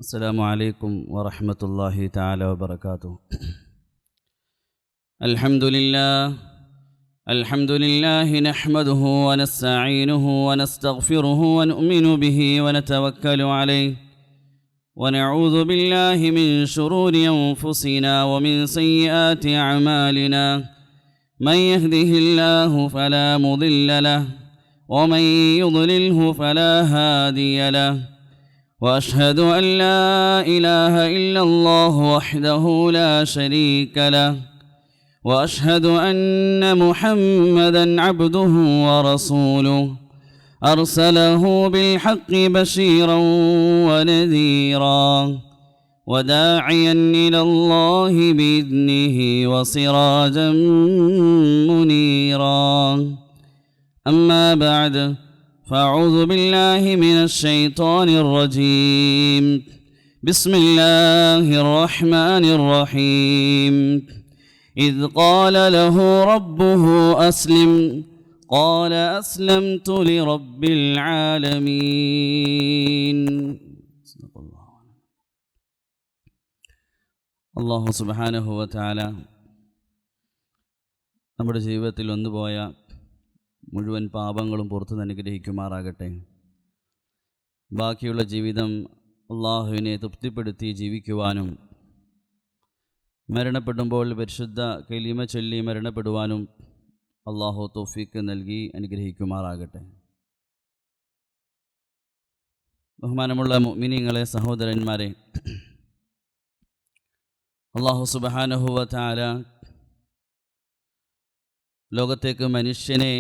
السلام عليكم ورحمة الله تعالى وبركاته. الحمد لله نحمده ونستعينه ونستغفره ونؤمن به ونتوكل عليه ونعوذ بالله من شرور أنفسنا ومن سيئات أعمالنا. من يهده الله فلا مضل له ومن يضلله فلا هادي له. وأشهد أن لا إله إلا الله وحده لا شريك له وأشهد أن محمدًا عبده ورسوله أرسله بالحق بشيرا ونذيرا وداعيا إلى الله بإذنه وسراجا منيرا. أما بعد، فأعوذ بالله من الشيطان الرجيم. بسم الله الرحمن الرحيم. إذ قال له ربه أسلم قال أسلمت لرب العالمين. അല്ലാഹു സുബ്ഹാനഹു വ തആല നമ്മുടെ ജീവിതത്തിൽ വന്നുപോയ മുഴുവൻ പാപങ്ങളും പുറത്തു അനുഗ്രഹിക്കുമാറാകട്ടെ. ബാക്കിയുള്ള ജീവിതം അള്ളാഹുവിനെ തൃപ്തിപ്പെടുത്തി ജീവിക്കുവാനും മരണപ്പെടുമ്പോൾ പരിശുദ്ധ കലിമ ചൊല്ലി മരണപ്പെടുവാനും അള്ളാഹു തൗഫീക്ക് നൽകി അനുഗ്രഹിക്കുമാറാകട്ടെ. ബഹുമാനമുള്ള മുഅ്മിനീങ്ങളെ, സഹോദരന്മാരെ, അള്ളാഹു സുബ്ഹാനഹു വ തആല ലോകത്തേക്ക് മനുഷ്യനെ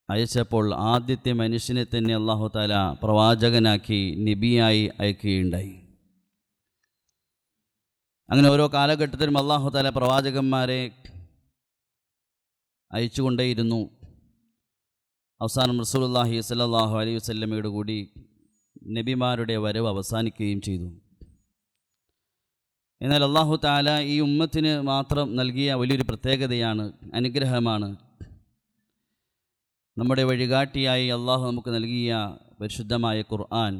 അയച്ചപ്പോൾ ആദ്യത്തെ മനുഷ്യനെ തന്നെ അല്ലാഹു തആല പ്രവാചകനാക്കി നബിയായി അയക്കുകയുണ്ടായി. അങ്ങനെ ഓരോ കാലഘട്ടത്തിലും അല്ലാഹു തആല പ്രവാചകന്മാരെ അയച്ചുകൊണ്ടേയിരുന്നു. അവസാനം റസൂലുള്ളാഹി സ്വല്ലല്ലാഹു അലൈഹി വസല്ലമയോട് കൂടി നബിമാരുടെ വരവ് അവസാനിക്കുകയും ചെയ്തു. എന്നാൽ അല്ലാഹു തആല ഈ ഉമ്മത്തിന് മാത്രം നൽകിയ വലിയൊരു പ്രത്യേകതയാണ്, അനുഗ്രഹമാണ്. നമ്മുടെ വഴികാട്ടിയായി അല്ലാഹു നമുക്ക് നൽകിയ പരിശുദ്ധമായ ഖുർആൻ.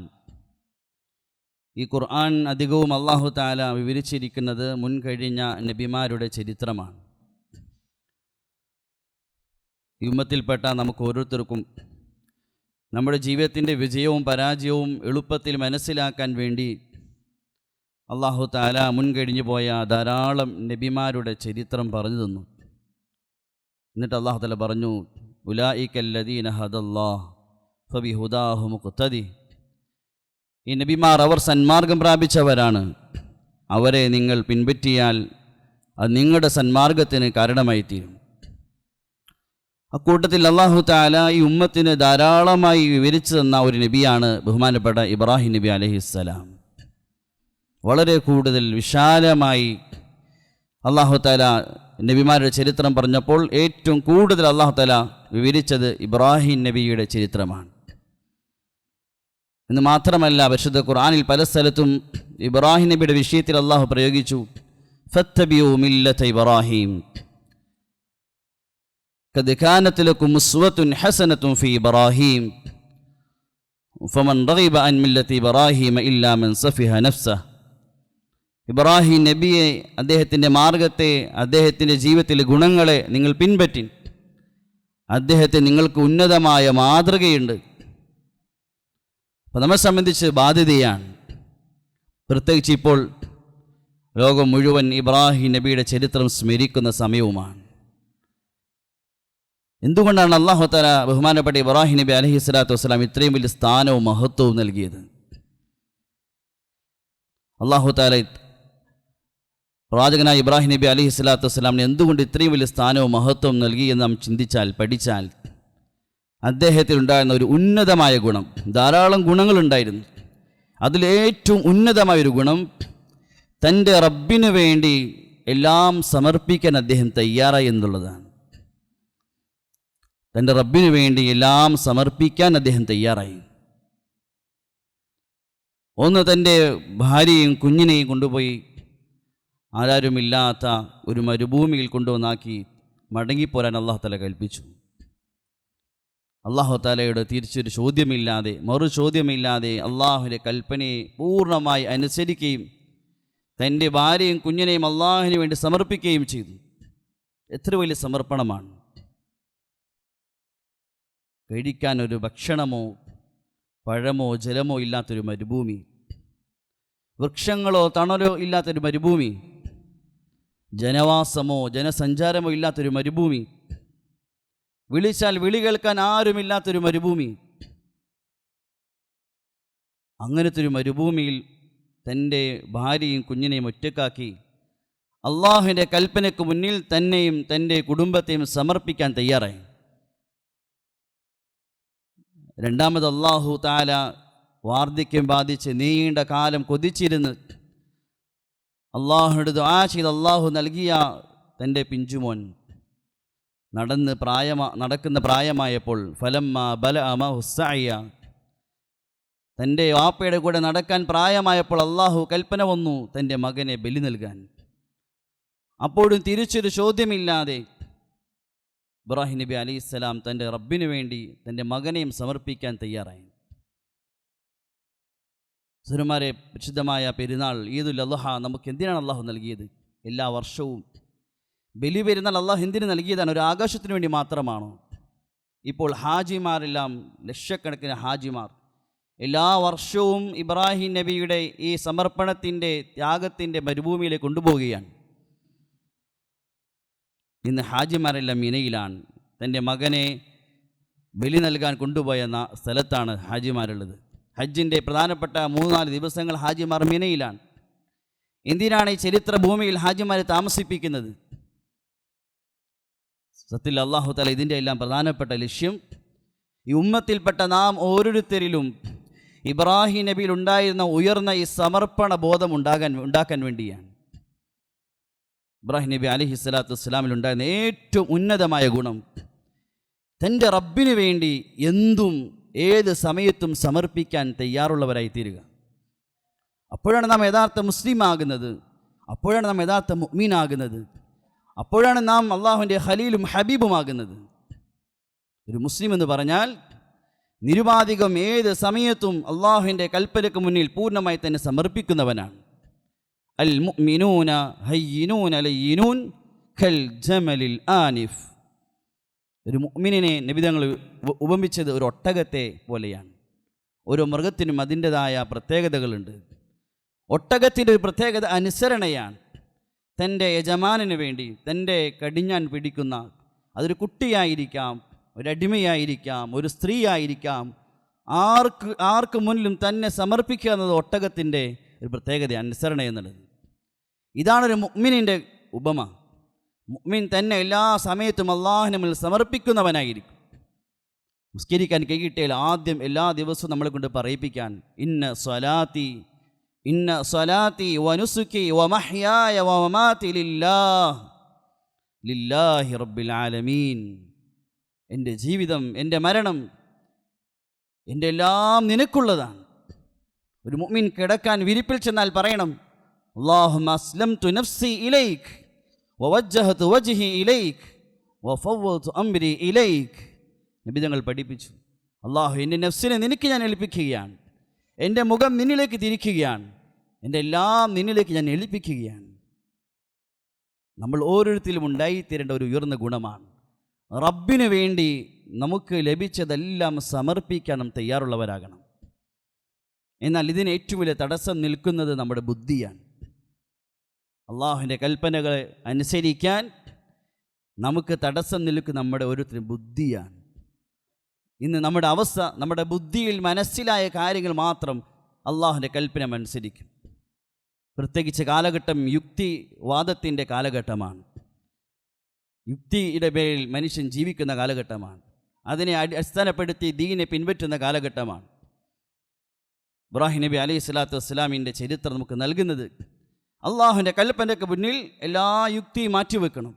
ഈ ഖുർആൻ അധികവും അല്ലാഹു തആല വിവരിച്ചിരിക്കുന്നത് മുൻകഴിഞ്ഞ നബിമാരുടെ ചരിത്രമാണ്. ഈ ഉമ്മത്തിൽപ്പെട്ട നമുക്ക് ഓരോരുത്തർക്കും നമ്മുടെ ജീവിതത്തിൻ്റെ വിജയവും പരാജയവും എളുപ്പത്തിൽ മനസ്സിലാക്കാൻ വേണ്ടി അല്ലാഹു തആല മുൻകഴിഞ്ഞു പോയ ധാരാളം നബിമാരുടെ ചരിത്രം പറഞ്ഞു തന്നു. എന്നിട്ട് അല്ലാഹു തആല പറഞ്ഞു, ഉലായികല്ലദീന ഹദല്ലാഹ് ഫബിഹുദാഹു മുഖ്തദി. ഈ നബിമാർ അവർ സന്മാർഗം പ്രാപിച്ചവരാണ്. അവരെ നിങ്ങൾ പിൻപറ്റിയാൽ അത് നിങ്ങളുടെ സന്മാർഗത്തിന് കാരണമായി തീരും. അക്കൂട്ടത്തിൽ അല്ലാഹു തആല ഈ ഉമ്മത്തിന് ധാരാളമായി വിവരിച്ചു തന്ന ഒരു നബിയാണ് ബഹുമാനപ്പെട്ട ഇബ്രാഹിം നബി അലൈഹിസ്സലാം. വളരെ കൂടുതൽ വിശാലമായി അല്ലാഹു തആല നബിമാരുടെ ചരിത്രം പറഞ്ഞപ്പോൾ ഏറ്റവും കൂടുതൽ അല്ലാഹു തആല വിവരിച്ചത് ഇബ്രാഹിം നബിയുടെ ചരിത്രമാണ്. എന്ന് മാത്രമല്ല, പരിശുദ്ധ ഖുർആനിൽ പല സ്ഥലത്തും ഇബ്രാഹിം നബിയുടെ വിഷയത്തിൽ അല്ലാഹു പ്രയോഗിച്ചു, ഫത്തബിഉ മില്ലത ഇബ്രാഹിം ഖദ് കാനത് ലക്കും ഉസ്വത്തുൻ ഹസനത്തുൻ ഫീ ഇബ്രാഹിം ഫമൻ റഗിബ അൻ മില്ലതി ഇബ്രാഹിം ഇല്ലാ മൻ സഫിഹ നഫ്സഹു. ഇബ്രാഹിം നബിയെ, അദ്ദേഹത്തിൻ്റെ മാർഗത്തെ, അദ്ദേഹത്തിൻ്റെ ജീവിതത്തിലെ ഗുണങ്ങളെ നിങ്ങൾ പിൻപറ്റി. അദ്ദേഹത്തെ നിങ്ങൾക്ക് ഉന്നതമായ മാതൃകയുണ്ട്. അപ്പം നമ്മെ സംബന്ധിച്ച് ബാധ്യതയാണ്. പ്രത്യേകിച്ച് ഇപ്പോൾ ലോകം മുഴുവൻ ഇബ്രാഹിം നബിയുടെ ചരിത്രം സ്മരിക്കുന്ന സമയവുമാണ്. എന്തുകൊണ്ടാണ് അല്ലാഹു തആല ബഹുമാനപ്പെട്ട ഇബ്രാഹിം നബി അലൈഹിസ്സലാത്തു വസ്സലാം ഇത്രയും വലിയ സ്ഥാനവും മഹത്വവും നൽകിയത്? അല്ലാഹു തആല പ്രവാചകനായ ഇബ്രാഹിം നബി അലൈഹിസ്സലാത്തു വസ്സലാമിന് എന്തുകൊണ്ട് ഇത്രയും വലിയ സ്ഥാനവും മഹത്വവും നൽകി എന്ന് നാം ചിന്തിച്ചാൽ, പഠിച്ചാൽ, അദ്ദേഹത്തിനുണ്ടായിരുന്ന ഒരു ഉന്നതമായ ഗുണം, ധാരാളം ഗുണങ്ങളുണ്ടായിരുന്നു. അതിലേറ്റവും ഉന്നതമായൊരു ഗുണം, തൻ്റെ റബ്ബിന് വേണ്ടി എല്ലാം സമർപ്പിക്കാൻ അദ്ദേഹം തയ്യാറായി എന്നുള്ളതാണ്. തൻ്റെ റബ്ബിന് വേണ്ടി എല്ലാം സമർപ്പിക്കാൻ അദ്ദേഹം തയ്യാറായി. ഒന്ന്, തൻ്റെ ഭാര്യയും കുഞ്ഞിനെയും കൊണ്ടുപോയി ആരാരുമില്ലാത്ത ഒരു മരുഭൂമിയിൽ കൊണ്ടുവന്നാക്കി മടങ്ങിപ്പോരാൻ അല്ലാഹു തആല കൽപ്പിച്ചു. അള്ളാഹു താലയുടെ തിരിച്ചൊരു ചോദ്യമില്ലാതെ മറു ചോദ്യമില്ലാതെ അള്ളാഹുവിൻ്റെ കൽപ്പനയെ പൂർണ്ണമായി അനുസരിക്കുകയും തൻ്റെ ഭാര്യയും കുഞ്ഞിനെയും അള്ളാഹുവിന് വേണ്ടി സമർപ്പിക്കുകയും ചെയ്തു. എത്ര വലിയ സമർപ്പണമാണ്! കഴിക്കാൻ ഒരു ഭക്ഷണമോ പഴമോ ജലമോ ഇല്ലാത്തൊരു മരുഭൂമി, വൃക്ഷങ്ങളോ തണലോ ഇല്ലാത്തൊരു മരുഭൂമി, ജനവാസമോ ജനസഞ്ചാരമോ ഇല്ലാത്തൊരു മരുഭൂമി, വിളിച്ചാൽ വിളി കേൾക്കാൻ ആരുമില്ലാത്തൊരു മരുഭൂമി. അങ്ങനത്തെ ഒരു മരുഭൂമിയിൽ തൻ്റെ ഭാര്യയും കുഞ്ഞിനെയും ഒറ്റക്കാക്കി അള്ളാഹുവിൻ്റെ കൽപ്പനയ്ക്ക് മുന്നിൽ തന്നെയും തൻ്റെ കുടുംബത്തെയും സമർപ്പിക്കാൻ തയ്യാറായി. രണ്ടാമത് അള്ളാഹു താല വാർദ്ധക്യം ബാധിച്ച് നീണ്ട കാലം കൊതിച്ചിരുന്ന് അള്ളാഹുവിനോട് ദുആ ചെയ്ത് അള്ളാഹു നൽകിയ തൻ്റെ പിഞ്ചുമോൻ നടക്കുന്ന പ്രായമായപ്പോൾ ഫലമ്മ ബലഅമ ഹുസ്സഅയ, തൻ്റെ വാപ്പയുടെ കൂടെ നടക്കാൻ പ്രായമായപ്പോൾ അള്ളാഹു കൽപ്പന വന്നു തൻ്റെ മകനെ ബലി നൽകാൻ. അപ്പോഴും തിരിച്ചൊരു ചോദ്യമില്ലാതെ ഇബ്രാഹിം നബി അലൈഹിസ്സലാം തൻ്റെ റബ്ബിനു വേണ്ടി തൻ്റെ മകനെയും സമർപ്പിക്കാൻ തയ്യാറായി. സുഹൃത്തുക്കളെ, വിശുദ്ധമായ പെരുന്നാൾ ഈദുൽ അദ്ഹ നമുക്ക് എന്തിനാണ് അള്ളാഹു നൽകിയത്? എല്ലാ വർഷവും ബലി പെരുന്നാൾ അള്ളാഹു എന്തിനു നൽകിയതാണ്? ഒരു ആകാശത്തിന് വേണ്ടി മാത്രമാണോ? ഇപ്പോൾ ഹാജിമാരെല്ലാം ലക്ഷക്കണക്കിന് ഹാജിമാർ എല്ലാ വർഷവും ഇബ്രാഹിം നബിയുടെ ഈ സമർപ്പണത്തിൻ്റെ ത്യാഗത്തിൻ്റെ മരുഭൂമിയിലേക്ക് കൊണ്ടുപോവുകയാണ്. ഇന്ന് ഹാജിമാരെല്ലാം മിനയിലാണ്. തൻ്റെ മകനെ ബലി നൽകാൻ കൊണ്ടുപോയ സ്ഥലത്താണ് ഹാജിമാരുള്ളത്. ഹജ്ജിൻ്റെ പ്രധാനപ്പെട്ട 3-4 ദിവസങ്ങൾ ഹാജിമാർ മിനയിലാണ്. എന്തിനാണ് ഈ ചരിത്ര ഭൂമിയിൽ ഹാജിമാരെ താമസിപ്പിക്കുന്നത്? സത്യത്തിൽ അല്ലാഹു തആല ഇതിൻ്റെ എല്ലാം പ്രധാനപ്പെട്ട ലക്ഷ്യം ഈ ഉമ്മത്തിൽപ്പെട്ട നാം ഓരോരുത്തരിലും ഇബ്രാഹിം നബിയിൽ ഉണ്ടായിരുന്ന ഉയർന്ന ഈ സമർപ്പണ ബോധം ഉണ്ടാക്കാൻ വേണ്ടിയാണ്. ഇബ്രാഹിം നബി അലൈഹിസ്സലാത്തു വസ്സലാമിൽ ഉണ്ടായിരുന്ന ഏറ്റവും ഉന്നതമായ ഗുണം തൻ്റെ റബ്ബിന് വേണ്ടി എന്തും ഏത് സമയത്തും സമർപ്പിക്കാൻ തയ്യാറുള്ളവരായി തീരുക. അപ്പോഴാണ് നാം യഥാർത്ഥ മുസ്ലിം ആകുന്നത്, അപ്പോഴാണ് നാം യഥാർത്ഥ മുഅ്മിനാകുന്നത്, അപ്പോഴാണ് നാം അള്ളാഹുവിൻ്റെ ഖലീലും ഹബീബുമാകുന്നത്. ഒരു മുസ്ലിം എന്ന് പറഞ്ഞാൽ നിരുപാധികം ഏത് സമയത്തും അള്ളാഹുവിൻ്റെ കൽപ്പനയ്ക്ക് മുന്നിൽ പൂർണ്ണമായി തന്നെ സമർപ്പിക്കുന്നവനാണ്. അൽ മുഅ്മിനൂന ഹയ്യിനൂന ലയ്യിനൂൻ കൽ ജമലിൽ ആനിഫ്. ഒരു മുഅ്മിനിനെ നബി തങ്ങൾ ഉപമിച്ചത് ഒരു ഒട്ടകത്തെ പോലെയാണ്. ഓരോ മൃഗത്തിനും അതിൻ്റെതായ പ്രത്യേകതകളുണ്ട്. ഒട്ടകത്തിൻ്റെ ഒരു പ്രത്യേകത അനുസരണയാണ്. തൻ്റെ യജമാനന് വേണ്ടി തൻ്റെ കടിഞ്ഞാൻ പിടിക്കുന്ന, അതൊരു കുട്ടിയായിരിക്കാം, ഒരടിമയായിരിക്കാം, ഒരു സ്ത്രീ ആയിരിക്കാം, ആർക്ക് മുന്നിലും തന്നെ സമർപ്പിക്കുക എന്നത് ഒട്ടകത്തിൻ്റെ ഒരു പ്രത്യേകത, അനുസരണ എന്നുള്ളത്. ഇതാണൊരു മുഅ്മിനിൻ്റെ ഉപമ. മുഅ്മിൻ തന്നെ എല്ലാ സമയത്തും അള്ളാഹുവിന് മുന്നിൽ സമർപ്പിക്കുന്നവനായിരിക്കും. നിസ്കരിക്കാൻ കഴിയിട്ടേൽ ആദ്യം എല്ലാ ദിവസവും നമ്മളെ കൊണ്ട് പറയിപ്പിക്കാൻ ഇന്ന സ്വലാത്തി വനുസുക്കി വമഹ്യായ വമമാതി ലില്ലാഹി റബ്ബിൽ ആലമീൻ. എൻ്റെ ജീവിതം, എൻ്റെ മരണം, എൻ്റെ എല്ലാം നിനക്കുള്ളതാണ്. ഒരു മുഅ്മിൻ കിടക്കാൻ വിരിപ്പിൽ ചെന്നാൽ പറയണം, അല്ലാഹുമ്മ അസ്ലംതു നഫ്സി ഇലൈക് വവജ്ജഹതു വജ്ഹി ഇലൈക് വഫവ്വദ്തു അംരി ഇലൈക്. നബി തങ്ങൾ പഠിപ്പിച്ചു, അല്ലാഹു എൻ്റെ നഫ്സിനെ നിനക്ക് ഞാൻ ഏൽപ്പിക്കുകയാണ്, എൻ്റെ മുഖം നിന്നിലേക്ക് തിരിക്കുകയാണ്, എൻ്റെ എല്ലാം നിന്നിലേക്ക് ഞാൻ ഏൽപ്പിക്കുകയാണ്. നമ്മൾ ഓരോരുത്തരും ഉണ്ടായിത്തീരേണ്ട ഒരു ഉയർന്ന ഗുണമാണ് റബ്ബിന് വേണ്ടി നമുക്ക് ലഭിച്ചതെല്ലാം സമർപ്പിക്കാൻ നാം തയ്യാറുള്ളവരാകണം. എന്നാൽ ഇതിന് ഏറ്റവും വലിയ തടസ്സം നിൽക്കുന്നത് നമ്മുടെ ബുദ്ധിയാണ്. അള്ളാഹുവിൻ്റെ കൽപ്പനകളെ അനുസരിക്കാൻ നമുക്ക് തടസ്സം നിൽക്കുന്ന നമ്മുടെ ഓരോരുത്തരും ബുദ്ധിയാണ്. ഇന്ന് നമ്മുടെ അവസ്ഥ, നമ്മുടെ ബുദ്ധിയിൽ മനസ്സിലായ കാര്യങ്ങൾ മാത്രം അള്ളാഹുവിൻ്റെ കൽപ്പന അനുസരിക്കും. പ്രത്യേകിച്ച് കാലഘട്ടം യുക്തിവാദത്തിൻ്റെ കാലഘട്ടമാണ്. യുക്തിയുടെ പേരിൽ മനുഷ്യൻ ജീവിക്കുന്ന കാലഘട്ടമാണ്. അതിനെ അടിസ്ഥാനപ്പെടുത്തി ദീനെ പിൻപറ്റുന്ന കാലഘട്ടമാണ്. ഇബ്രാഹിം നബി അലൈഹി സ്വലാത്തു വസ്സലാമിൻ്റെ ചരിത്രം നമുക്ക് നൽകുന്നത് അള്ളാഹുവിൻ്റെ കൽപ്പനയ്ക്ക് മുന്നിൽ എല്ലാ യുക്തിയും മാറ്റിവെക്കണം.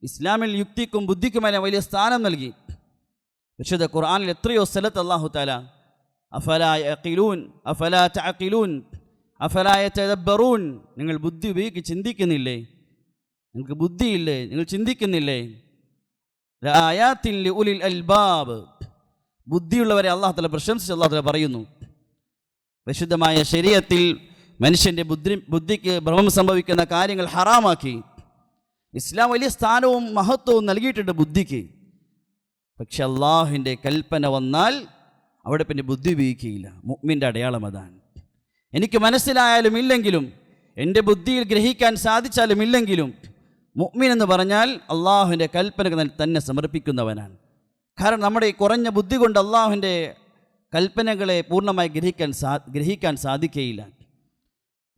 ഇസ്ലാമിൽ യുക്തിക്കും ബുദ്ധിക്കുമെല്ലാം വലിയ സ്ഥാനം നൽകി. വിശുദ്ധ ഖുർആനിൽ എത്രയോ സ്ഥലത്ത് അല്ലാഹു തആല അഫലാ യഖിലൂൻ അഫലാ തഅഖിലൂൻ അഫലാ യതദബ്ബറൂൻ, നിങ്ങൾ ബുദ്ധി ഉപയോഗിച്ച് ചിന്തിക്കുന്നില്ലേ, നിങ്ങൾക്ക് ബുദ്ധിയില്ലേ, നിങ്ങൾ ചിന്തിക്കുന്നില്ലേ? ലആയാത്തിൻ ലിഉലിൽ അൽബാബ്, ബുദ്ധിയുള്ളവരെ അല്ലാഹു തആല പ്രശംസിച്ച് അല്ലാഹു തആല പറയുന്നു, വിശുദ്ധമായ ശരീഅത്തിൽ മനുഷ്യൻ്റെ ബുദ്ധിക്ക് ഭ്രമം സംഭവിക്കുന്ന കാര്യങ്ങൾ ഹറാമാക്കി. ഇസ്ലാം വലിയ സ്ഥാനവും മഹത്വവും നൽകിയിട്ടുണ്ട് ബുദ്ധിക്ക്. പക്ഷെ അള്ളാഹുവിൻ്റെ കൽപ്പന വന്നാൽ അവിടെ പിന്നെ ബുദ്ധി ഉപയോഗിക്കുകയില്ല. മുഅ്മിൻ്റെ അടയാളം അതാണ്. എനിക്ക് മനസ്സിലായാലും ഇല്ലെങ്കിലും, എൻ്റെ ബുദ്ധിയിൽ ഗ്രഹിക്കാൻ സാധിച്ചാലും ഇല്ലെങ്കിലും, മുഅ്മിൻ എന്ന് പറഞ്ഞാൽ അള്ളാഹുവിൻ്റെ കൽപ്പന തന്നെ സമർപ്പിക്കുന്നവനാണ്. കാരണം നമ്മുടെ ഈ കുറഞ്ഞ ബുദ്ധി കൊണ്ട് അള്ളാഹുവിൻ്റെ കൽപ്പനകളെ പൂർണ്ണമായി ഗ്രഹിക്കാൻ സാധിക്കുകയില്ല.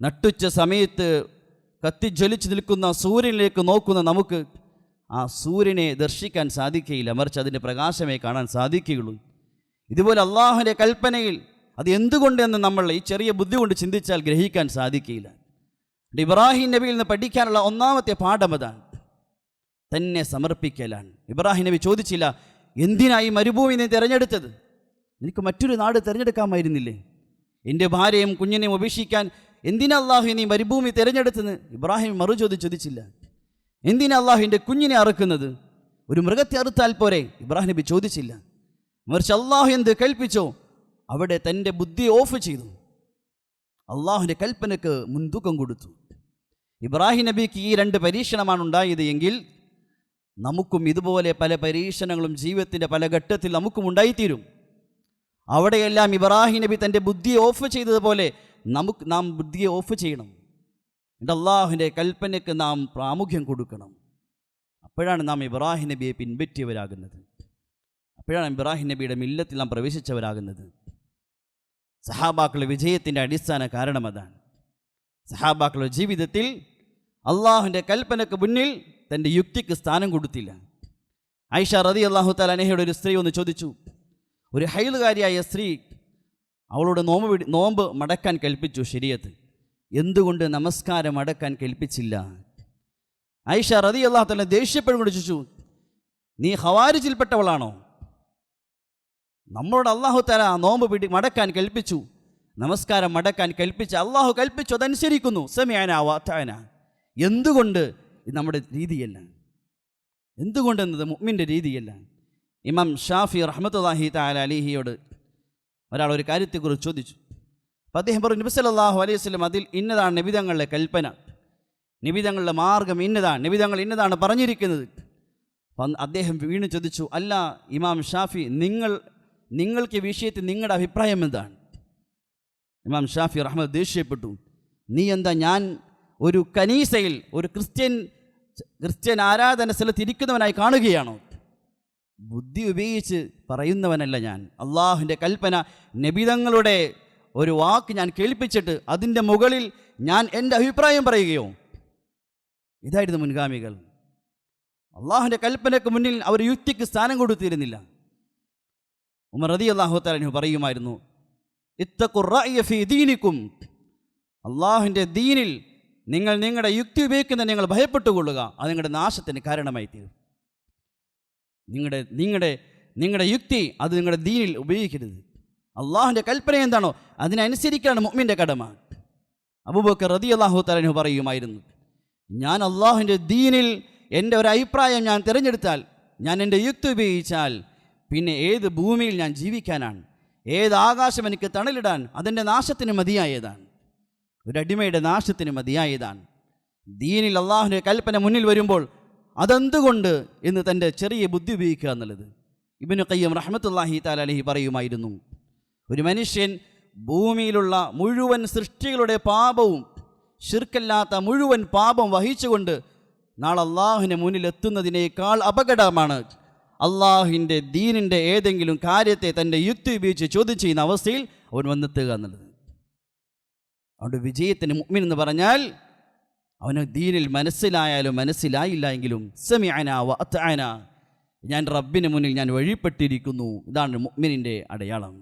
നട്ടുച്ച സമയത്ത് കത്തിജ്വലിച്ച് നിൽക്കുന്ന സൂര്യനിലേക്ക് നോക്കുന്ന നമുക്ക് ആ സൂര്യനെ ദർശിക്കാൻ സാധിക്കുകയില്ല, മറിച്ച് അതിൻ്റെ പ്രകാശമേ കാണാൻ സാധിക്കുകയുള്ളൂ. ഇതുപോലെ അള്ളാഹുവിൻ്റെ കൽപ്പനയിൽ അത് എന്തുകൊണ്ടെന്ന് നമ്മൾ ഈ ചെറിയ ബുദ്ധി കൊണ്ട് ചിന്തിച്ചാൽ ഗ്രഹിക്കാൻ സാധിക്കുകയില്ല. ഇബ്രാഹിം നബിയിൽ നിന്ന് പഠിക്കാനുള്ള ഒന്നാമത്തെ പാഠം അതാണ്, തന്നെ സമർപ്പിക്കലാണ്. ഇബ്രാഹിം നബി ചോദിച്ചില്ല, എന്തിനായി മരുഭൂമി നീ തിരഞ്ഞെടുത്തത്? എനിക്ക് മറ്റൊരു നാട് തിരഞ്ഞെടുക്കാമായിരുന്നില്ലേ? എൻ്റെ ഭാര്യയും കുഞ്ഞിനെയും ഉപേക്ഷിക്കാൻ എന്തിനാ അള്ളാഹു നീ മരുഭൂമി തിരഞ്ഞെടുത്തെന്ന് ഇബ്രാഹിം ചോദിച്ചില്ല. എന്തിനാ അള്ളാഹു എൻ്റെ കുഞ്ഞിനെ അറുക്കുന്നത്? ഒരു മൃഗത്തെ അറുത്താൽ പോരെ? ഇബ്രാഹിം നബി ചോദിച്ചില്ല. മറിച്ച് അള്ളാഹു എന്ത് കൽപ്പിച്ചോ അവിടെ തൻ്റെ ബുദ്ധി ഓഫ് ചെയ്തു. അള്ളാഹുവിൻ്റെ കൽപ്പനക്ക് മുൻതൂക്കം കൊടുത്തു. ഇബ്രാഹിം നബിക്ക് ഈ 2 പരീക്ഷണമാണ് ഉണ്ടായത് എങ്കിൽ നമുക്കും ഇതുപോലെ പല പരീക്ഷണങ്ങളും ജീവിതത്തിൻ്റെ പല ഘട്ടത്തിൽ നമുക്കും ഉണ്ടായിത്തീരും. അവിടെയെല്ലാം ഇബ്രാഹിം നബി തൻ്റെ ബുദ്ധിയെ ഓഫ് ചെയ്തതുപോലെ നാം ബുദ്ധിയെ ഓഫ് ചെയ്യണം. എന്നിട്ട് അള്ളാഹുവിൻ്റെ കൽപ്പനയ്ക്ക് നാം പ്രാമുഖ്യം കൊടുക്കണം. അപ്പോഴാണ് നാം ഇബ്രാഹിം നബിയെ പിൻപറ്റിയവരാകുന്നത്. അപ്പോഴാണ് ഇബ്രാഹിം നബിയുടെ മില്ലത്തിൽ നാം പ്രവേശിച്ചവരാകുന്നത്. സഹാബാക്കളുടെ വിജയത്തിൻ്റെ അടിസ്ഥാന കാരണം അതാണ്. സഹാബാക്കളുടെ ജീവിതത്തിൽ അള്ളാഹുവിൻ്റെ കൽപ്പനയ്ക്ക് മുന്നിൽ തൻ്റെ യുക്തിക്ക് സ്ഥാനം കൊടുത്തില്ല. ആയിഷ റളിയല്ലാഹു തആല അൻഹയുടെ ഒരു സ്ത്രീ ഒന്ന് ചോദിച്ചു, ഒരു ഹൈലുകാരിയായ സ്ത്രീ, അവളോട് നോമ്പ് മടക്കാൻ കൽപ്പിച്ചു ശരീഅത്ത്, എന്തുകൊണ്ട് നമസ്കാരം മടക്കാൻ കൽപ്പിച്ചില്ല? ആയിഷ റളിയല്ലാഹു തആല ദേഷ്യപ്പെടുകൊണ്ട് ചോദിച്ചു, നീ ഖവാരിജിൽപ്പെട്ടവളാണോ? നമ്മളോട് അല്ലാഹു തആല നോമ്പ് മടക്കാൻ കൽപ്പിച്ചു, നമസ്കാരം മടക്കാൻ കൽപ്പിച്ച അല്ലാഹു കൽപ്പിച്ചു, അതനുസരിക്കുന്നു. സമഅനാ വഅതഅനാ. എന്തുകൊണ്ട് ഇത് നമ്മുടെ രീതിയല്ല? എന്തുകൊണ്ടെന്നത് മുഅ്മിൻ്റെ രീതിയല്ല. ഇമാം ഷാഫി റഹ്മത്തുള്ളാഹി തആല അലൈഹിയോട് ഒരാൾ ഒരു കാര്യത്തെക്കുറിച്ച് ചോദിച്ചു. അപ്പോൾ അദ്ദേഹം പറഞ്ഞു, നബി സല്ലല്ലാഹു അലൈഹി വസല്ലം അതിൽ ഇന്നതാണ് നബിതങ്ങളുടെ കൽപ്പന, നബിതങ്ങളുടെ മാർഗം ഇന്നതാണ്, നബിതങ്ങൾ ഇന്നതാണ് പറഞ്ഞിരിക്കുന്നത്. അപ്പം അദ്ദേഹം വീണ്ടും ചോദിച്ചു, അല്ല ഇമാം ഷാഫി, നിങ്ങൾക്ക് ഈ വിഷയത്തിൽ നിങ്ങളുടെ അഭിപ്രായം എന്താണ്? ഇമാം ഷാഫി റഹ്മത്ത് ദേഷ്യപ്പെട്ടു, നീ എന്താ ഞാൻ ഒരു കനീസയിൽ ഒരു ക്രിസ്ത്യൻ ആരാധന സ്ഥലത്ത് ഇരിക്കുന്നവനായി കാണുകയാണോ? ബുദ്ധി ഉപയോഗിച്ച് പറയുന്നവനല്ല ഞാൻ. അള്ളാഹുവിൻ്റെ കൽപ്പന, നബിതങ്ങളുടെ ഒരു വാക്ക് ഞാൻ കേൾപ്പിച്ചിട്ട് അതിൻ്റെ മുകളിൽ ഞാൻ എൻ്റെ അഭിപ്രായം പറയുകയോ? ഇതായിരുന്നു മുൻഗാമികൾ. അള്ളാഹുവിൻ്റെ കൽപ്പനയ്ക്ക് മുന്നിൽ അവർ യുക്തിക്ക് സ്ഥാനം കൊടുത്തിരുന്നില്ല. ഉമർ റളിയല്ലാഹു തആല അൻഹു പറയുമായിരുന്നു, ഇത്തഖുർ റഅയ ഫീ ദീനിക്കും, അള്ളാഹുവിൻ്റെ ദീനിൽ നിങ്ങൾ നിങ്ങളുടെ യുക്തി ഉപയോഗിക്കുന്ന നിങ്ങൾ ഭയപ്പെട്ടുകൊള്ളുക, അത് നിങ്ങളുടെ നാശത്തിന് കാരണമായി തീരും. നിങ്ങളുടെ യുക്തി അത് നിങ്ങളുടെ ദീനിൽ ഉപയോഗിക്കരുത്. അള്ളാഹുവിൻ്റെ കൽപ്പന എന്താണോ അതിനനുസരിക്കാണ് മുഅ്മിൻ്റെ കടമ. അബൂബക്കർ റളിയല്ലാഹു തആല അൻഹു പറയുമായിരുന്നു, ഞാൻ അള്ളാഹുവിൻ്റെ ദീനിൽ എൻ്റെ ഒരു അഭിപ്രായം ഞാൻ തിരഞ്ഞെടുത്താൽ, ഞാൻ എൻ്റെ യുക്തി ഉപയോഗിച്ചാൽ, പിന്നെ ഏത് ഭൂമിയിൽ ഞാൻ ജീവിക്കാനാണ്? ഏത് ആകാശം എനിക്ക് തണലിടാൻ? അതിൻ്റെ നാശത്തിന് മതിയായതാണ്, ഒരടിമയുടെ നാശത്തിന് മതിയായതാണ്. ദീനിൽ അള്ളാഹുവിൻ്റെ കൽപ്പന മുന്നിൽ വരുമ്പോൾ അതെന്തുകൊണ്ട് എന്ന് തൻ്റെ ചെറിയ ബുദ്ധി ഉപയോഗിക്കുക എന്നുള്ളത്. ഇബ്നു ഖയ്യിം റഹ്മത്തുള്ളാഹി തആല അലൈഹി പറയുമായിരുന്നു, ഒരു മനുഷ്യൻ ഭൂമിയിലുള്ള മുഴുവൻ സൃഷ്ടികളുടെ പാപവും ശിർക്കല്ലാത്ത മുഴുവൻ പാപം വഹിച്ചുകൊണ്ട് നാളെ അള്ളാഹുവിൻ്റെ മുന്നിൽ എത്തുന്നതിനേക്കാൾ അപകടമാണ് അള്ളാഹുവിൻ്റെ ദീനിൻ്റെ ഏതെങ്കിലും കാര്യത്തെ തൻ്റെ യുക്തി ഉപയോഗിച്ച് ചോദ്യം ചെയ്യുന്ന അവസ്ഥയിൽ അവൻ വന്നെത്തുക എന്നുള്ളത്. അതുകൊണ്ട് വിജയത്തിന് മുഅ്മിൻ എന്ന് പറഞ്ഞാൽ അവന് ദീനിൽ മനസ്സിലായാലും മനസ്സിലായില്ല എങ്കിലും സമഅനാ വഅതഅനാ, ഞാൻ റബ്ബിന് മുന്നിൽ ഞാൻ വഴിപ്പെട്ടിരിക്കുന്നു. ഇതാണ് മുഅ്മിനിൻ്റെ അടയാളം.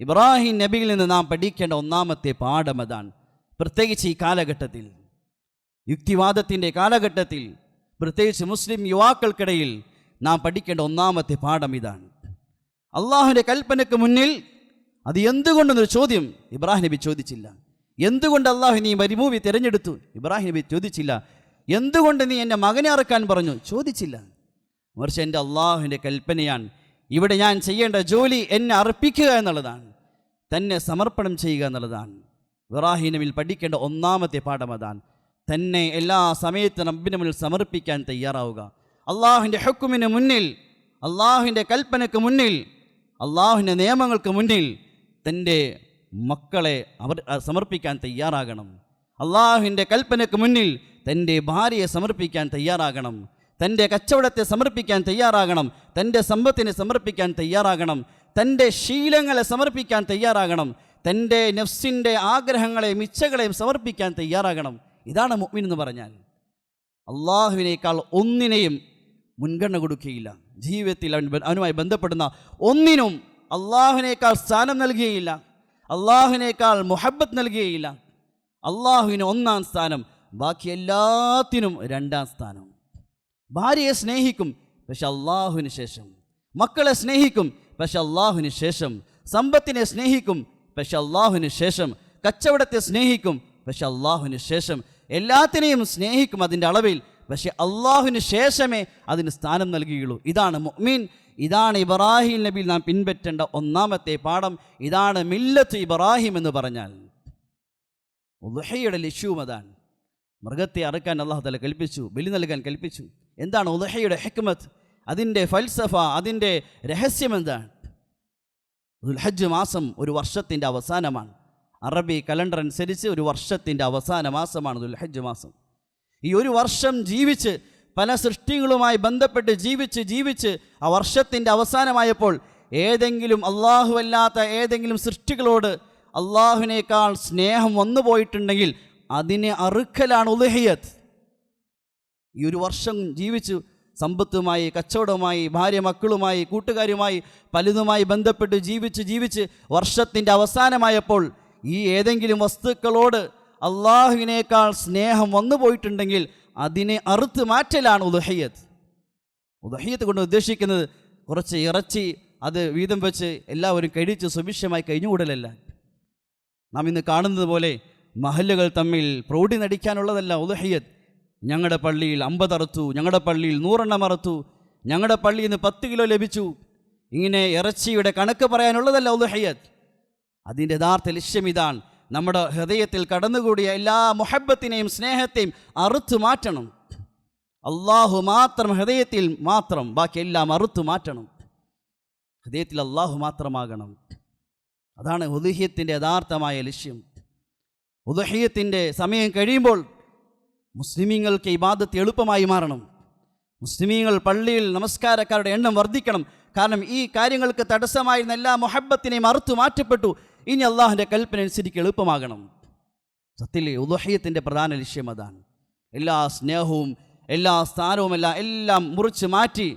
ഇബ്രാഹിം നബിയിൽ നിന്ന് നാം പഠിക്കേണ്ട ഒന്നാമത്തെ പാഠം അതാണ്. പ്രത്യേകിച്ച് ഈ കാലഘട്ടത്തിൽ, യുക്തിവാദത്തിൻ്റെ കാലഘട്ടത്തിൽ, പ്രത്യേകിച്ച് മുസ്ലിം യുവാക്കൾക്കിടയിൽ നാം പഠിക്കേണ്ട ഒന്നാമത്തെ പാഠം ഇതാണ്. അള്ളാഹുവിൻ്റെ കൽപ്പനയ്ക്ക് മുന്നിൽ അത് എന്തുകൊണ്ടെന്നൊരു ചോദ്യം ഇബ്രാഹിം നബി ചോദിച്ചില്ല. എന്തുകൊണ്ട് അള്ളാഹു നീ മരുഭൂമി തിരഞ്ഞെടുത്തു? ഇബ്രാഹിം നബി ചോദിച്ചില്ല. എന്തുകൊണ്ട് നീ എൻ്റെ മകനെ അറുക്കാൻ പറഞ്ഞു? ചോദിച്ചില്ല. മറിച്ച് എൻ്റെ അള്ളാഹുവിൻ്റെ കൽപ്പനയാണ്, ഇവിടെ ഞാൻ ചെയ്യേണ്ട ജോലി എന്നെ അർപ്പിക്കുക എന്നുള്ളതാണ്, തന്നെ സമർപ്പണം ചെയ്യുക എന്നുള്ളതാണ്. ഇബ്രാഹിം നബിയിൽ പഠിക്കേണ്ട ഒന്നാമത്തെ പാഠം അതാണ്. തന്നെ എല്ലാ സമയത്തും റബ്ബിന് മുന്നിൽ സമർപ്പിക്കാൻ തയ്യാറാവുക. അള്ളാഹുവിൻ്റെ ഹുക്കുമിന് മുന്നിൽ, അള്ളാഹുവിൻ്റെ കൽപ്പനയ്ക്ക് മുന്നിൽ, അള്ളാഹുവിൻ്റെ നിയമങ്ങൾക്ക് മുന്നിൽ തൻ്റെ മക്കളെ അവർ സമർപ്പിക്കാൻ തയ്യാറാകണം. അള്ളാഹുവിൻ്റെ കൽപ്പനയ്ക്ക് മുന്നിൽ തൻ്റെ ഭാര്യയെ സമർപ്പിക്കാൻ തയ്യാറാകണം. തൻ്റെ കച്ചവടത്തെ സമർപ്പിക്കാൻ തയ്യാറാകണം. തൻ്റെ സമ്പത്തിനെ സമർപ്പിക്കാൻ തയ്യാറാകണം. തൻ്റെ ശീലങ്ങളെ സമർപ്പിക്കാൻ തയ്യാറാകണം. തൻ്റെ നഫ്സിൻ്റെ ആഗ്രഹങ്ങളെയും ഇച്ഛകളെയും സമർപ്പിക്കാൻ തയ്യാറാകണം. ഇതാണ് മുഅ്മിൻ എന്ന് പറഞ്ഞാൽ. അള്ളാഹുവിനേക്കാൾ ഒന്നിനെയും മുൻഗണന കൊടുക്കുകയില്ല. ജീവിതത്തിൽ അവനുമായി ബന്ധപ്പെടുന്ന ഒന്നിനും അള്ളാഹുവിനേക്കാൾ സ്ഥാനം നൽകുകയില്ല. അള്ളാഹുവിനേക്കാൾ മുഹബ്ബത്ത് നൽകുകയില്ല. അള്ളാഹുവിന് ഒന്നാം സ്ഥാനം, ബാക്കി എല്ലാത്തിനും രണ്ടാം സ്ഥാനം. ഭാര്യയെ സ്നേഹിക്കും, പക്ഷെ അള്ളാഹുവിന് ശേഷം. മക്കളെ സ്നേഹിക്കും, പക്ഷെ അള്ളാഹുവിന് ശേഷം. സമ്പത്തിനെ സ്നേഹിക്കും, പക്ഷെ അള്ളാഹുവിന് ശേഷം. കച്ചവടത്തെ സ്നേഹിക്കും, പക്ഷെ അള്ളാഹുവിന് ശേഷം. എല്ലാത്തിനെയും സ്നേഹിക്കും അതിൻ്റെ അളവിൽ, പക്ഷെ അള്ളാഹുവിന് ശേഷമേ അതിന് സ്ഥാനം നൽകുകയുള്ളൂ. ഇതാണ് മുഅ്മിൻ. ഇതാണ് ഇബ്രാഹിം നബിയിൽ നാം പിൻപറ്റേണ്ട ഒന്നാമത്തെ പാഠം. ഇതാണ് മില്ലത്ത് ഇബ്രാഹിം എന്ന് പറഞ്ഞാൽ. ഉദ്ഹിയയുടെ ലക്ഷ്യവും അതാണ്. മൃഗത്തെ അറുക്കാൻ അല്ലാഹു തആല കൽപ്പിച്ചു, ബലി നൽകാൻ കൽപ്പിച്ചു. എന്താണ് ഉദ്ഹിയയുടെ ഹിക്മത്ത്? അതിൻ്റെ ഫൽസഫ, അതിൻ്റെ രഹസ്യം എന്താണ്? ദുൽഹജ്ജ് മാസം ഒരു വർഷത്തിൻ്റെ അവസാനമാണ്. അറബി കലണ്ടർ അനുസരിച്ച് ഒരു വർഷത്തിൻ്റെ അവസാന മാസമാണ് ദുൽഹജ്ജ് മാസം. ഈ ഒരു വർഷം ജീവിച്ച് പല സൃഷ്ടികളുമായി ബന്ധപ്പെട്ട് ജീവിച്ച് ആ വർഷത്തിൻ്റെ അവസാനമായപ്പോൾ ഏതെങ്കിലും അല്ലാഹുവല്ലാത്ത ഏതെങ്കിലും സൃഷ്ടികളോട് അള്ളാഹുവിനേക്കാൾ സ്നേഹം വന്നു പോയിട്ടുണ്ടെങ്കിൽ അതിനെ അറുക്കലാണ് ഉദ്ഹിയ്യത്ത്. ഈ ഒരു വർഷം ജീവിച്ചു സമ്പത്തുമായി, കച്ചവടവുമായി, ഭാര്യ മക്കളുമായി, കൂട്ടുകാരുമായി പലതുമായി ബന്ധപ്പെട്ട് ജീവിച്ച് വർഷത്തിൻ്റെ അവസാനമായപ്പോൾ ഈ ഏതെങ്കിലും വസ്തുക്കളോട് അള്ളാഹുവിനേക്കാൾ സ്നേഹം വന്നു പോയിട്ടുണ്ടെങ്കിൽ അതിനെ അറുത്ത് മാറ്റലാണ് ഉദ്ഹിയ്യത്ത്. ഉദ്ഹിയ്യത്ത് കൊണ്ട് ഉദ്ദേശിക്കുന്നത് കുറച്ച് ഇറച്ചി അത് വീതം വെച്ച് എല്ലാവരും കഴിച്ച് സുഭിക്ഷമായി കഴിഞ്ഞുകൂടലല്ല. നാം ഇന്ന് കാണുന്നത് പോലെ മഹല്ലുകൾ തമ്മിൽ പ്രൗഢി നടിക്കാനുള്ളതല്ല ഉദ്ഹിയ്യത്ത്. ഞങ്ങളുടെ പള്ളിയിൽ 50 അറുത്തു, ഞങ്ങളുടെ പള്ളിയിൽ 100 എണ്ണം അറുത്തു, ഞങ്ങളുടെ പള്ളിയിൽ നിന്ന് 10 കിലോ ലഭിച്ചു, ഇങ്ങനെ ഇറച്ചിയുടെ കണക്ക് പറയാനുള്ളതല്ല ഉദ്ഹിയ്യത്ത്. അതിൻ്റെ യഥാർത്ഥ ലക്ഷ്യം ഇതാണ്. നമ്മുടെ ഹൃദയത്തിൽ കടന്നുകൂടിയ എല്ലാ മുഹബ്ബത്തിനെയും സ്നേഹത്തെയും അറുത്തു മാറ്റണം. അള്ളാഹു മാത്രം ഹൃദയത്തിൽ മാത്രം, ബാക്കി എല്ലാം അറുത്തു മാറ്റണം. ഹൃദയത്തിൽ അള്ളാഹു മാത്രമാകണം. അതാണ് ഉദ്ഹിയ്യത്തിൻ്റെ യഥാർത്ഥമായ ലക്ഷ്യം. ഉദ്ഹിയ്യത്തിൻ്റെ സമയം കഴിയുമ്പോൾ മുസ്ലിമീങ്ങൾക്ക് ഇബാദത്ത് എളുപ്പമായി മാറണം. മുസ്ലിമീങ്ങൾ പള്ളിയിൽ നമസ്കാരക്കാരുടെ എണ്ണം വർദ്ധിക്കണം. കാരണം ഈ കാര്യങ്ങൾക്ക് തടസ്സമായിരുന്ന എല്ലാ മുഹബ്ബത്തിനെയും അറുത്തു മാറ്റപ്പെട്ടു. ഇനി അള്ളാഹുവിൻ്റെ കൽപ്പന അനുസരിച്ച് എളുപ്പമാകണം. സത്യത്തിലെ ഉദ്ഹിയ്യത്തിൻ്റെ പ്രധാന ലക്ഷ്യം അതാണ്. എല്ലാ സ്നേഹവും എല്ലാ സ്ഥാനവും എല്ലാം മുറിച്ച് മാറ്റി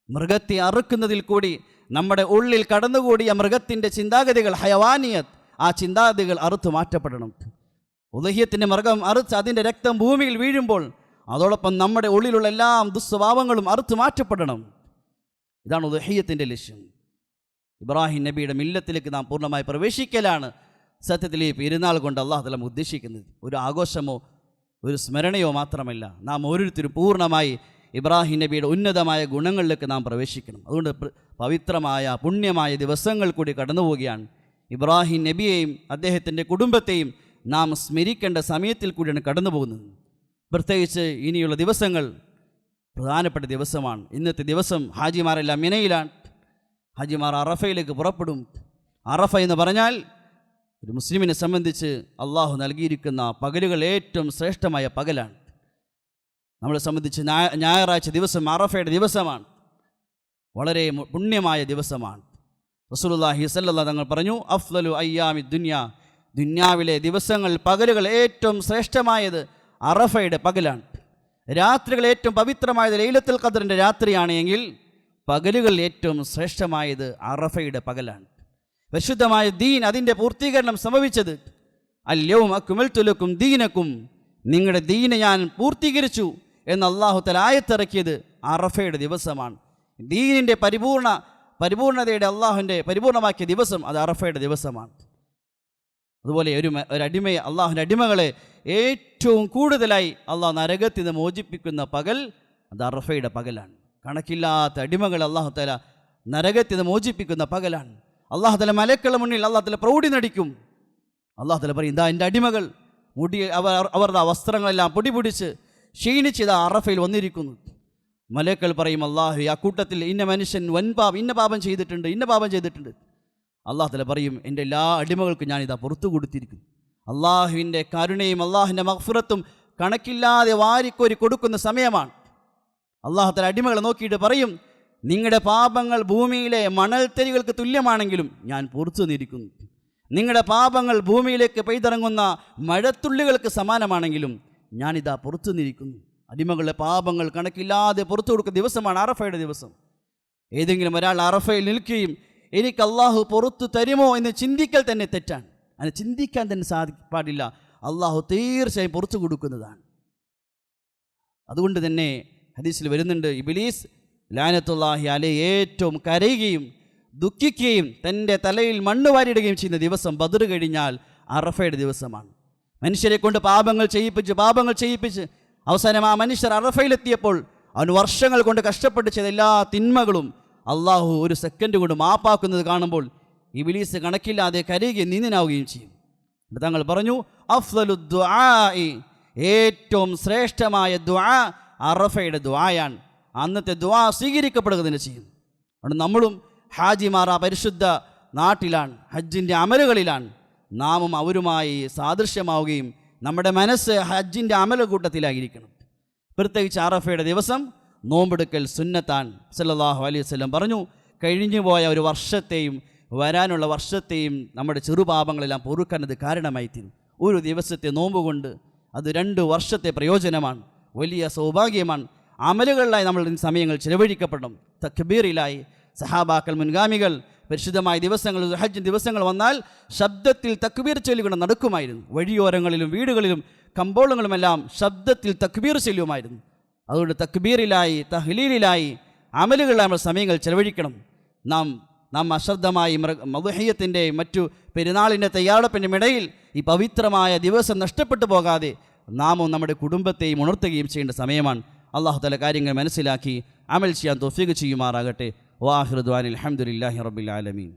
മൃഗത്തെ അറുക്കുന്നതിൽ കൂടി നമ്മുടെ ഉള്ളിൽ കടന്നുകൂടിയ മൃഗത്തിൻ്റെ ചിന്താഗതികൾ, ഹയവാനിയത്ത്, ആ ചിന്താഗതികൾ അറുത്തു മാറ്റപ്പെടണം. ഉദ്ഹിയ്യത്തിൻ്റെ മൃഗം അറുത്ത് അതിൻ്റെ രക്തം ഭൂമിയിൽ വീഴുമ്പോൾ അതോടൊപ്പം നമ്മുടെ ഉള്ളിലുള്ള എല്ലാ ദുസ്വഭാവങ്ങളും അറുത്തു മാറ്റപ്പെടണം. ഇതാണ് ഉദ്ഹിയ്യത്തിൻ്റെ ലക്ഷ്യം. ഇബ്രാഹിം നബിയുടെ മില്ലത്തിലേക്ക് നാം പൂർണ്ണമായി പ്രവേശിക്കലാണ് സത്യത്തിൽ ഈ പെരുന്നാൾ കൊണ്ട് അല്ലാഹു തആല ഉദ്ദേശിക്കുന്നത്. ഒരു ആഘോഷമോ ഒരു സ്മരണയോ മാത്രമല്ല, നാം ഓരോരുത്തരും പൂർണ്ണമായി ഇബ്രാഹിം നബിയുടെ ഉന്നതമായ ഗുണങ്ങളിലേക്ക് നാം പ്രവേശിക്കണം. അതുകൊണ്ട് പവിത്രമായ പുണ്യമായ ദിവസങ്ങൾ കൂടി കടന്നു പോവുകയാണ്. ഇബ്രാഹിം നബിയെയും അദ്ദേഹത്തിൻ്റെ കുടുംബത്തെയും നാം സ്മരിക്കേണ്ട സമയത്തിൽ കൂടിയാണ് കടന്നു പോകുന്നത്. പ്രത്യേകിച്ച് ഇനിയുള്ള ദിവസങ്ങൾ പ്രധാനപ്പെട്ട ദിവസമാണ്. ഇന്നത്തെ ദിവസം ഹാജിമാരെല്ലാം മിനയിലാണ്. ഹാജിമാർ അറഫയിലേക്ക് പുറപ്പെടും. അറഫ എന്ന് പറഞ്ഞാൽ ഒരു മുസ്ലിമിനെ സംബന്ധിച്ച് അള്ളാഹു നൽകിയിരിക്കുന്ന പകലുകൾ ഏറ്റവും ശ്രേഷ്ഠമായ പകലാണ്. നമ്മളെ സംബന്ധിച്ച് ഞായറാഴ്ച ദിവസം അറഫയുടെ ദിവസമാണ്. വളരെ പുണ്യമായ ദിവസമാണ്. റസൂലുള്ളാഹി സ്വല്ലല്ലാഹു തങ്ങൾ പറഞ്ഞു, അഫ്ളലു അയ്യാമി ദുനിയ, ദുന്യാവിലെ ദിവസങ്ങൾ പകലുകൾ ഏറ്റവും ശ്രേഷ്ഠമായത് അറഫയുടെ പകലാണ്. രാത്രികൾ ഏറ്റവും പവിത്രമായത് ലൈലത്തുൽ ഖദ്റിൻ്റെ രാത്രിയാണ് എങ്കിൽ പകലുകൾ ഏറ്റവും ശ്രേഷ്ഠമായത് അറഫയുടെ പകലാണ്. പരിശുദ്ധമായ ദീൻ അതിൻ്റെ പൂർത്തീകരണം സംഭവിച്ചത് അൽയൗമ അക്മൽതു ലക്കും ദീനക്കും, നിങ്ങളുടെ ദീനെ ഞാൻ പൂർത്തീകരിച്ചു എന്ന് അല്ലാഹു തആല ആയത്തിറക്കിയത് അറഫയുടെ ദിവസമാണ്. ദീനിൻ്റെ പരിപൂർണതയുടെ അള്ളാഹുവിൻ്റെ പരിപൂർണമാക്കിയ ദിവസം അത് അറഫയുടെ ദിവസമാണ്. അതുപോലെ ഒരു അടിമയെ, അള്ളാഹുവിൻ്റെ അടിമകളെ ഏറ്റവും കൂടുതലായി അള്ളാഹു നരകത്തിൽ നിന്ന് മോചിപ്പിക്കുന്ന പകൽ അത് അറഫയുടെ പകലാണ്. കണക്കില്ലാത്ത അടിമകൾ അള്ളാഹു തആല നരകത്തെ മോചിപ്പിക്കുന്ന പകലാണ്. അള്ളാഹു തആല മലക്കുകളുടെ മുന്നിൽ അള്ളാഹു തആല പ്രൗഢി നടിക്കും. അള്ളാഹു തആല പറയും, ഇതാ എൻ്റെ അടിമകൾ മുടി അവരുടെ വസ്ത്രങ്ങളെല്ലാം പൊടിപിടിച്ച് ക്ഷീണിച്ച് ഇതാ അറഫയിൽ വന്നിരിക്കുന്നു. മലക്കുകൾ പറയും, അള്ളാഹു ആ കൂട്ടത്തിൽ ഇന്ന മനുഷ്യൻ ഇന്ന പാപം ചെയ്തിട്ടുണ്ട്. അള്ളാഹു തആല പറയും, എൻ്റെ എല്ലാ അടിമകൾക്കും ഞാനിതാ പുറത്തു കൊടുത്തിരിക്കുന്നു. അള്ളാഹുവിൻ്റെ കരുണയും അള്ളാഹുവിൻ്റെ മഗ്ഫിറത്തും കണക്കില്ലാതെ വാരിക്കോരി കൊടുക്കുന്ന സമയമാണ്. അള്ളാഹു തആല അടിമകളെ നോക്കിയിട്ട് പറയും, നിങ്ങളുടെ പാപങ്ങൾ ഭൂമിയിലെ മണൽത്തരികൾക്ക് തുല്യമാണെങ്കിലും ഞാൻ പുറത്തു തന്നിരിക്കുന്നു. നിങ്ങളുടെ പാപങ്ങൾ ഭൂമിയിലേക്ക് പെയ്തിറങ്ങുന്ന മഴത്തുള്ളികൾക്ക് സമാനമാണെങ്കിലും ഞാനിതാ പുറത്തു തന്നിരിക്കുന്നു. അടിമകളുടെ പാപങ്ങൾ കണക്കില്ലാതെ പുറത്തു കൊടുക്കുന്ന ദിവസമാണ് അറഫയുടെ ദിവസം. ഏതെങ്കിലും ഒരാൾ അറഫയിൽ നിൽക്കുകയും എനിക്ക് അള്ളാഹു പുറത്തു തരുമോ എന്ന് ചിന്തിക്കൽ തന്നെ തെറ്റാണ്. അങ്ങനെ ചിന്തിക്കാൻ തന്നെ പാടില്ല. അള്ളാഹു തീർച്ചയായും പുറത്തു കൊടുക്കുന്നതാണ്. അതുകൊണ്ട് തന്നെ ഹദീസിൽ വരുന്നുണ്ട്, ഇബ്ലീസ് ലഅനത്തുല്ലാഹി അലൈഹി ഏറ്റവും കരയുകയും ദുഃഖിക്കുകയും തൻ്റെ തലയിൽ മണ്ണ് വാരിയിടുകയും ചെയ്യുന്ന ദിവസം ബദർ കഴിഞ്ഞാൽ അറഫയുടെ ദിവസമാണ്. മനുഷ്യരെ കൊണ്ട് പാപങ്ങൾ ചെയ്യിപ്പിച്ച് അവസാനം ആ മനുഷ്യർ അറഫയിലെത്തിയപ്പോൾ അവൻ വർഷങ്ങൾ കൊണ്ട് കഷ്ടപ്പെട്ട് ചെയ്ത എല്ലാ തിന്മകളും അള്ളാഹു ഒരു സെക്കൻഡ് കൊണ്ട് മാപ്പാക്കുന്നത് കാണുമ്പോൾ ഇബ്ലീസ് കണക്കില്ലാതെ കരയുകയും നീന്തനാവുകയും ചെയ്യും. തങ്ങൾ പറഞ്ഞു, അഫ്ളലു ദുആഇ, ഏറ്റവും ശ്രേഷ്ഠമായ ദുആ അറഫയുടെ ദുആയാണ്. അന്നത്തെ ദുആ സ്വീകരിക്കപ്പെടുക തന്നെ ചെയ്യും. അതുകൊണ്ട് നമ്മളും ഹാജിമാർ ആ പരിശുദ്ധ നാട്ടിലാണ്, ഹജ്ജിൻ്റെ അമലുകളിലാണ്. നാമും അവരുമായി സാദൃശ്യമാവുകയും നമ്മുടെ മനസ്സ് ഹജ്ജിൻ്റെ അമല കൂട്ടത്തിലായിരിക്കണം. പ്രത്യേകിച്ച് അറഫയുടെ ദിവസം നോമ്പെടുക്കൽ സുന്നത്താൻ. സല്ലല്ലാഹു അലൈഹി വസല്ലം പറഞ്ഞു, കഴിഞ്ഞുപോയ ഒരു വർഷത്തെയും വരാനുള്ള വർഷത്തെയും നമ്മുടെ ചെറുപാപങ്ങളെല്ലാം പൊറുക്കാനത് കാരണമായി തീരും. ഒരു ദിവസത്തെ നോമ്പ് കൊണ്ട് അത് 2 വർഷത്തെ പ്രയോജനമാണ്. വലിയ സൗഭാഗ്യമാണ്. അമലുകളിലായി നമ്മൾ സമയങ്ങൾ ചിലവഴിക്കപ്പെടണം. തക്ബീറിലായി സഹാബാക്കൾ മുൻഗാമികൾ പരിശുദ്ധമായ ദിവസങ്ങൾ, ഹജ്ജ് ദിവസങ്ങൾ വന്നാൽ ശബ്ദത്തിൽ തക്ബീർ ചൊല്ലിക്കൊണ്ട് നടക്കുമായിരുന്നു. വഴിയോരങ്ങളിലും വീടുകളിലും കമ്പോളങ്ങളുമെല്ലാം ശബ്ദത്തിൽ തക്ബീർ ചൊല്ലുമായിരുന്നു. അതുകൊണ്ട് തക്ബീറിലായി തഹ്ലീലിലായി അമലുകളിലായി നമ്മൾ സമയങ്ങൾ ചിലവഴിക്കണം. നാം അശ്രദ്ധമായി മദ്ഹിയത്തിൻ്റെ മറ്റു പെരുന്നാളിൻ്റെ തയ്യാറെടുപ്പിൻ്റെ ഇടയിൽ ഈ പവിത്രമായ ദിവസം നഷ്ടപ്പെട്ടു പോകാതെ നാമും നമ്മുടെ കുടുംബത്തെയും ഉണർത്തുകയും ചെയ്യേണ്ട സമയമാണ്. അല്ലാഹു തആല കാര്യങ്ങൾ മനസ്സിലാക്കി അമൽ ചെയ്യാൻ തൗഫീഖ് ചെയ്യുമാറാകട്ടെ. വാഹിറു ദുആനിൽ ഹംദുലില്ലാഹി റബ്ബിൽ ആലമീൻ.